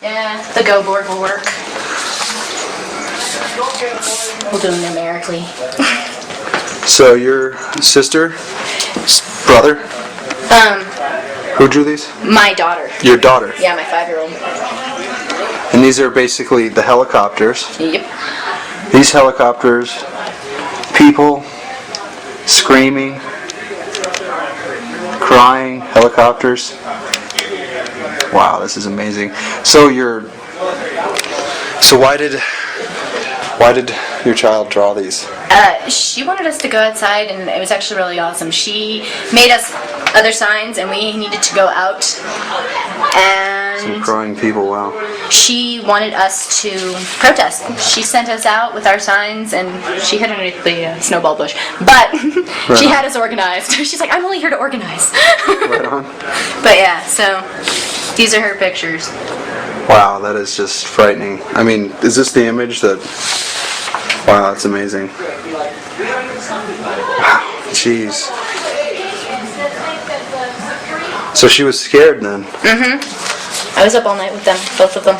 Yeah, the go board will work. We'll do them numerically. So your sister, brother? Who drew these? My daughter. Your daughter? Yeah, my 5-year-old. And these are basically the helicopters. Yep. These helicopters, people screaming, crying, helicopters. Wow, this is amazing. So why did your child draw these? She wanted us to go outside, and it was actually really awesome. She made us other signs, and we needed to go out. And Some crying people, wow. she wanted us to protest. She sent us out with our signs, and she hid underneath the snowball bush. But she had us organized. She's like, I'm only here to organize. Right on. But yeah, so these are her pictures. Wow, that is just frightening. I mean, is this the image that... Wow, that's amazing. Wow, jeez. So she was scared then? Mm-hmm. I was up all night with them, both of them.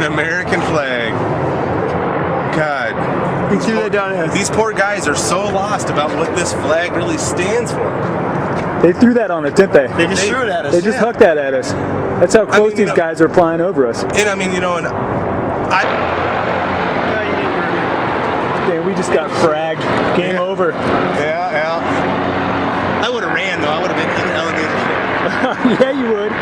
American flag. God. These poor guys are so lost about what this flag really stands for. They threw that on us, didn't they? They just threw it at us. They just hucked that at us. That's how close these guys are flying over us. And I mean, you know, and Damn, we just got fragged. Game over. Yeah. I would have ran though. I would have been in the elevator. Yeah, you would.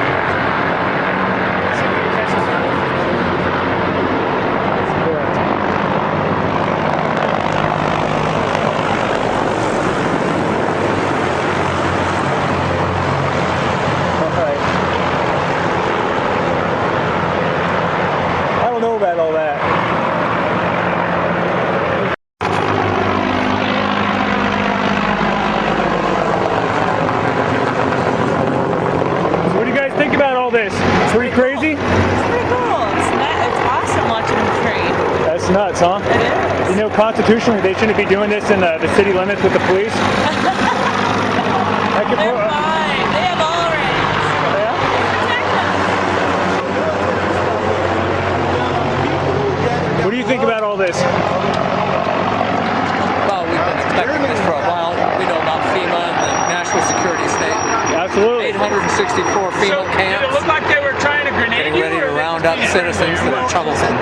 About all that. So what do you guys think about all this? Pretty crazy? It's pretty cool. It's awesome watching them train. That's nuts, huh? It is. You know, constitutionally, they shouldn't be doing this in the city limits with the police. They're fine. They have all rights. Yeah? What do you think about all this? Well, we've been expecting this for a while. We know about FEMA and the national security state. Absolutely. 864 FEMA camps. Did it look like they were trying to grenade Getting ready to round up citizens that are troublesome.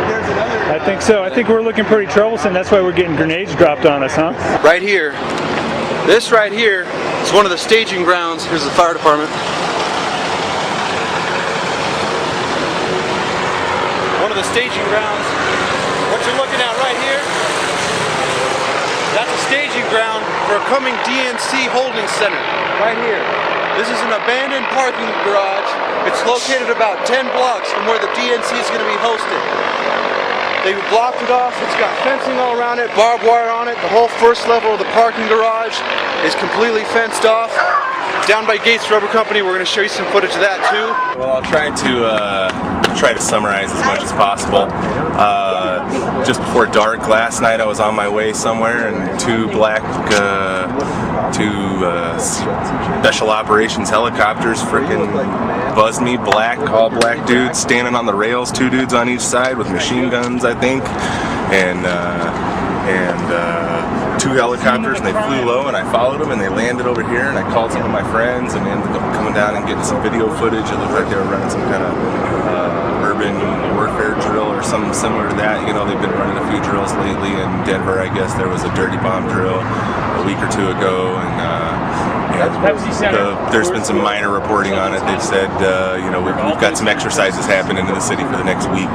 I think so. I think we're looking pretty troublesome. That's why we're getting grenades dropped on us, huh? Right here. This right here is one of the staging grounds. Here's the fire department. One of the staging grounds. What you're looking at right here, that's a staging ground for a coming DNC holding center. Right here. This is an abandoned parking garage. It's located about 10 blocks from where the DNC is going to be hosted. They blocked it off. It's got fencing all around it, barbed wire on it. The whole first level of the parking garage is completely fenced off. Down by Gates Rubber Company, we're going to show you some footage of that too. Well, I'll try to summarize as much as possible. Just before dark last night, I was on my way somewhere, and two special operations helicopters frickin' buzzed me. All black dudes standing on the rails, 2 dudes on each side with machine guns, I think, and 2 helicopters, and they flew low, and I followed them, and they landed over here, and I called some of my friends, and they ended up coming down and getting some video footage. It looked like they were running some kind of urban warfare drill or something similar to that. You know, they've been running a few drills lately in Denver. I guess there was a dirty bomb drill a week or 2 ago, and there's been some minor reporting on it. They've said, you know, we've got some exercises happening in the city for the next week.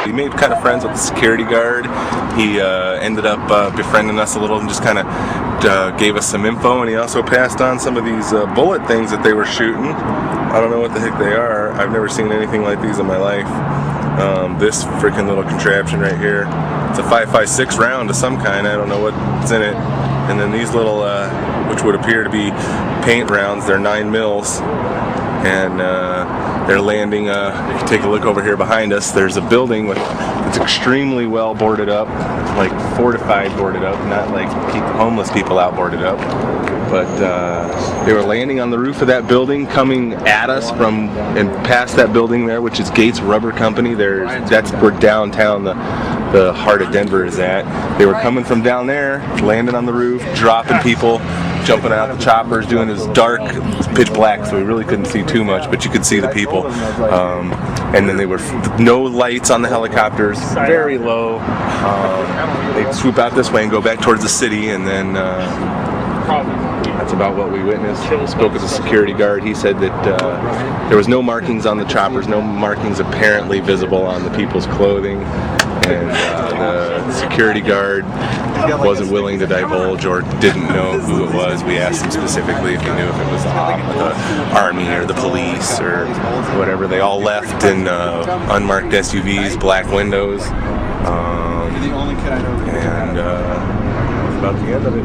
He made kind of friends with the security guard. He ended up befriending us a little and just kind of gave us some info, and he also passed on some of these bullet things that they were shooting. I don't know what the heck they are. I've never seen anything like these in my life. This freaking little contraption right here. It's a 5.56 round of some kind. I don't know what's in it. And then these little, which would appear to be paint rounds, they're 9 mils. And they're landing, if you take a look over here behind us, there's a building that's extremely well boarded up, like fortified boarded up, not like keep homeless people out boarded up. But they were landing on the roof of that building, coming at us from and past that building there, which is Gates Rubber Company. That's where downtown, the heart of Denver is at. They were coming from down there, landing on the roof, dropping people, jumping out the choppers, doing this dark, pitch black, so we really couldn't see too much, but you could see the people. And then they were no lights on the helicopters, very low. They'd swoop out this way and go back towards the city, and then that's about what we witnessed. Spoke with a security guard. He said that there was no markings on the choppers, no markings apparently visible on the people's clothing, and the security guard wasn't willing to divulge or didn't know who it was. We asked him specifically if he knew if it was the Army or the police or whatever. They all left in unmarked SUVs, black windows, and that's about the end of it.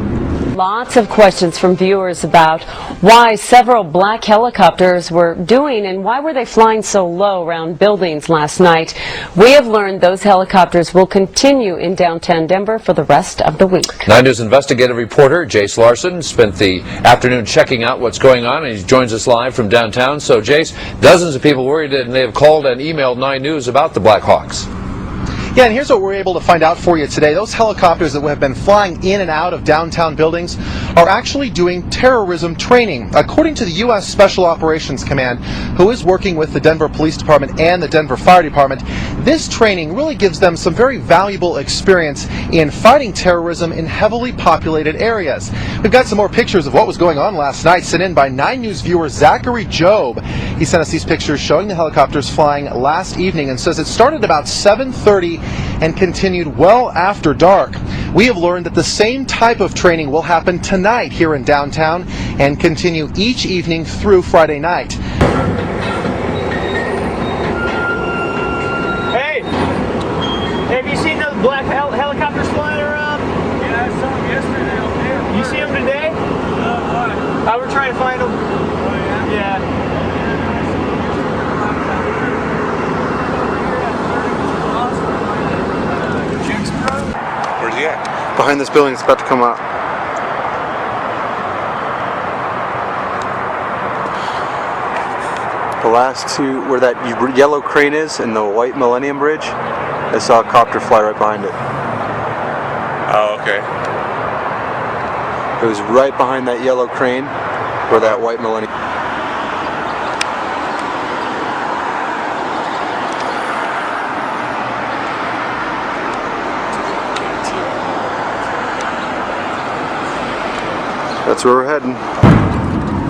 Lots of questions from viewers about why several black helicopters were doing and why were they flying so low around buildings last night. We have learned those helicopters will continue in downtown Denver for the rest of the week. 9 News investigative reporter Jace Larson spent the afternoon checking out what's going on, and he joins us live from downtown. So Jace, dozens of people worried, and they have called and emailed 9 News about the Black Hawks. Yeah, and here's what we're able to find out for you today. Those helicopters that have been flying in and out of downtown buildings are actually doing terrorism training. According to the U.S. Special Operations Command, who is working with the Denver Police Department and the Denver Fire Department, this training really gives them some very valuable experience in fighting terrorism in heavily populated areas. We've got some more pictures of what was going on last night sent in by 9 News viewer Zachary Job. He sent us these pictures showing the helicopters flying last evening and says it started about 7:30 and continued well after dark. We have learned that the same type of training will happen tonight here in downtown and continue each evening through Friday night. Hey, have you seen those black helicopters flying around? Yeah, I saw them yesterday up there. You see them today? I was trying to find them. Oh, yeah? Yeah. Where's he at? Behind this building, it's about to come up. The last two, where that yellow crane is and the white Millennium Bridge, I saw a copter fly right behind it. Oh, okay. It was right behind that yellow crane where that white Millennium. That's where we're heading.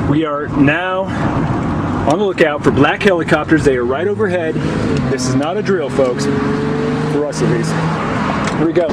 We are now on the lookout for black helicopters. They are right overhead. This is not a drill, folks. For us at least. Here we go.